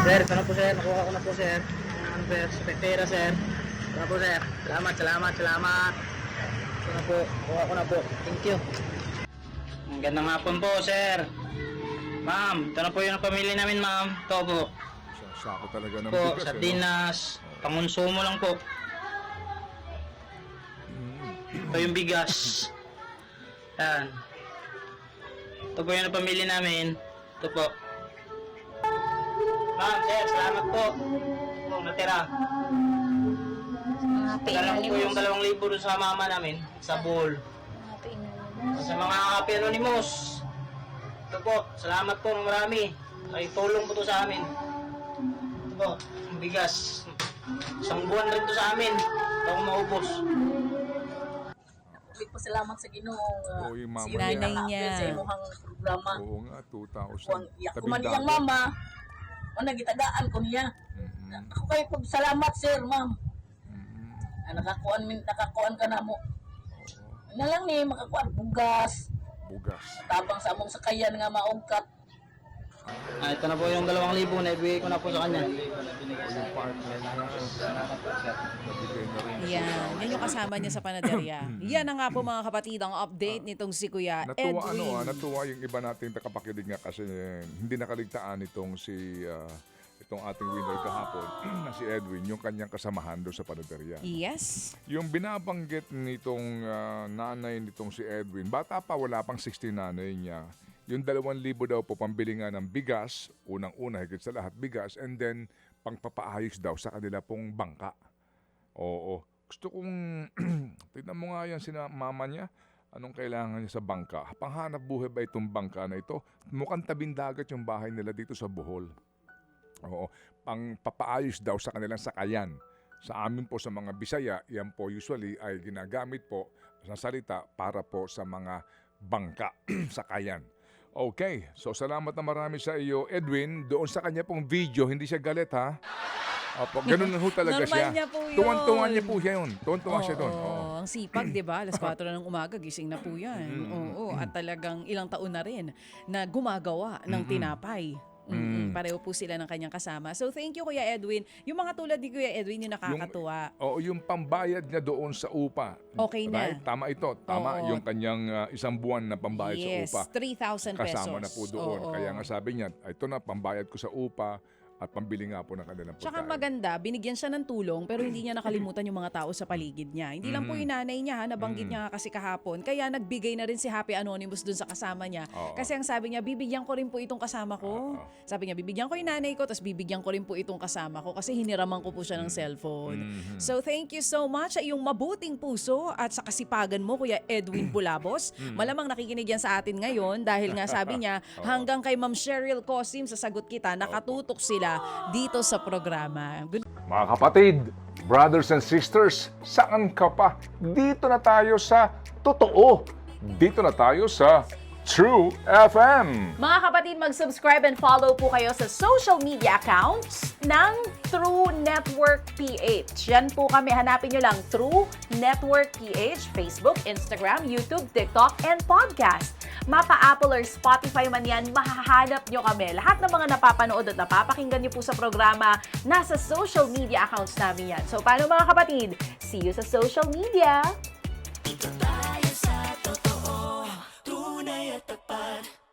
Sir, ito na po sir. Nakuha ko na po sir. Ano sir? Sa pera sir. Ito na po sir. Salamat. Ito na po. Kuha ko na po. Thank you. Magandang hapon po sir. Ma'am, ito na po yung pamilya namin ma'am. Ito po. Sako talaga ng Po, bigas. sardinas. Pangonsumo lang po. Ito yung bigas. Yan. Ito po yung pamilya namin. Ito po. Ma'am, sir, salamat po. Ito, natira. Dala ko po yung 2,000 doon sa mama namin. Sa bowl. Sa mga Happy Anonymous. Ito po, salamat po ng marami. Ay tulong po to sa amin. Ito po, ang bigas. Isang buwan rin to sa amin. Ito akong maubos. Salamat sa Ginoo. Oo, yung mama Si niya. nanay niya. Sa imong programa. Oo nga, 2,000. Kuang iyak ko man Tabing iyang dagat. mama. O nagitagaan ko niya. Mhm. Ako kayo po salamat sir, ma'am. Mhm. Nakakuan ka na mo. Oo. Na lang ni makakuan bugas. Bugas. Tabang sa among sakayan nga maungkat. Ito na po yung 2,000 na ibigay ko na po sa kanya. Yung partner niya. Nabigay na rin. Yan yung kasama niya sa panaderya. Yan na nga po mga kapatid ang update nitong si Kuya Natuwa, Edwin. natuwa yung iba nating nakapakinig nga kasi hindi nakaligtaan itong itong ating winner kahapon na si Edwin, yung kanyang kasamahan doon sa panaderya. Yes. Yung binabanggit nitong nanay nitong si Edwin, bata pa, wala pang 16 nanay niya. Yung 2,000 daw po pambili nga ng bigas, unang-una higit sa lahat bigas, and then pangpapaayos daw sa kanila pong bangka. Oo. Gusto kong, tignan mo nga yan mama niya, anong kailangan niya sa bangka? Panghanap buhay ba itong bangka na ito? Mukhang tabing dagat yung bahay nila dito sa Bohol. Oo. Pangpapaayos daw sa kanilang sakayan. Sa amin po sa mga Bisaya, yan po usually ay ginagamit po sa salita para po sa mga bangka, sakayan. Okay, so salamat na marami sa iyo, Edwin. Doon sa kanya pong video, hindi siya galit ha? Opo, ganun na ho talaga Normal siya. niya po yun. Tuwan-tuwa niya po siya yun. Tuwan-tuwa siya doon. Oo. Oo, ang sipag, di ba? Alas 4 ng umaga, gising na po yan. Oo, at talagang ilang taon na rin na gumagawa ng tinapay. Pareho po sila ng kanyang kasama. So thank you Kuya Edwin. Yung mga tulad ni Kuya Edwin yung nakakatuwa. Yung pambayad niya doon sa upa. Okay na. Right? Tama ito. Tama Oo. yung kanyang isang buwan na pambayad Yes, sa upa. 3,000 pesos. Kasama na po doon. Oo. Kaya nga sabi niya, ito na, pambayad ko sa upa at pambili nga po ng kanilang Tsaka pagkain. maganda, binigyan siya ng tulong pero hindi niya nakalimutan yung mga tao sa paligid niya. Hindi lang po yung nanay niya, nabanggit niya nga kasi kahapon. Kaya nagbigay na rin si Happy Anonymous dun sa kasama niya. Oo. Kasi ang sabi niya, bibigyan ko rin po itong kasama ko. Sabi niya, bibigyan ko yung nanay ko, tapos bibigyan ko rin po itong kasama ko kasi hiniraman ko po siya ng cellphone. So thank you so much sa iyong mabuting puso at sa kasipagan mo, Kuya Edwin Bulabos. Malamang nakikinig yan sa atin ngayon dahil nga sabi niya, hanggang kay Ma'am Cheryl Cosim sa Sagot Kita, nakatutok sila dito sa programa. Good. Mga kapatid, brothers and sisters, saan ka pa? Dito na tayo sa Totoo. Dito na tayo sa True FM. Mga kapatid, mag-subscribe and follow po kayo sa social media accounts ng True Network PH. Yan po kami. Hanapin nyo lang True Network PH, Facebook, Instagram, YouTube, TikTok, and podcast. Mapa Apple or Spotify man yan, mahahanap nyo kami. Lahat ng mga napapanood at napapakinggan nyo po sa programa, nasa social media accounts namin yan. So, paano mga kapatid? See you sa social media!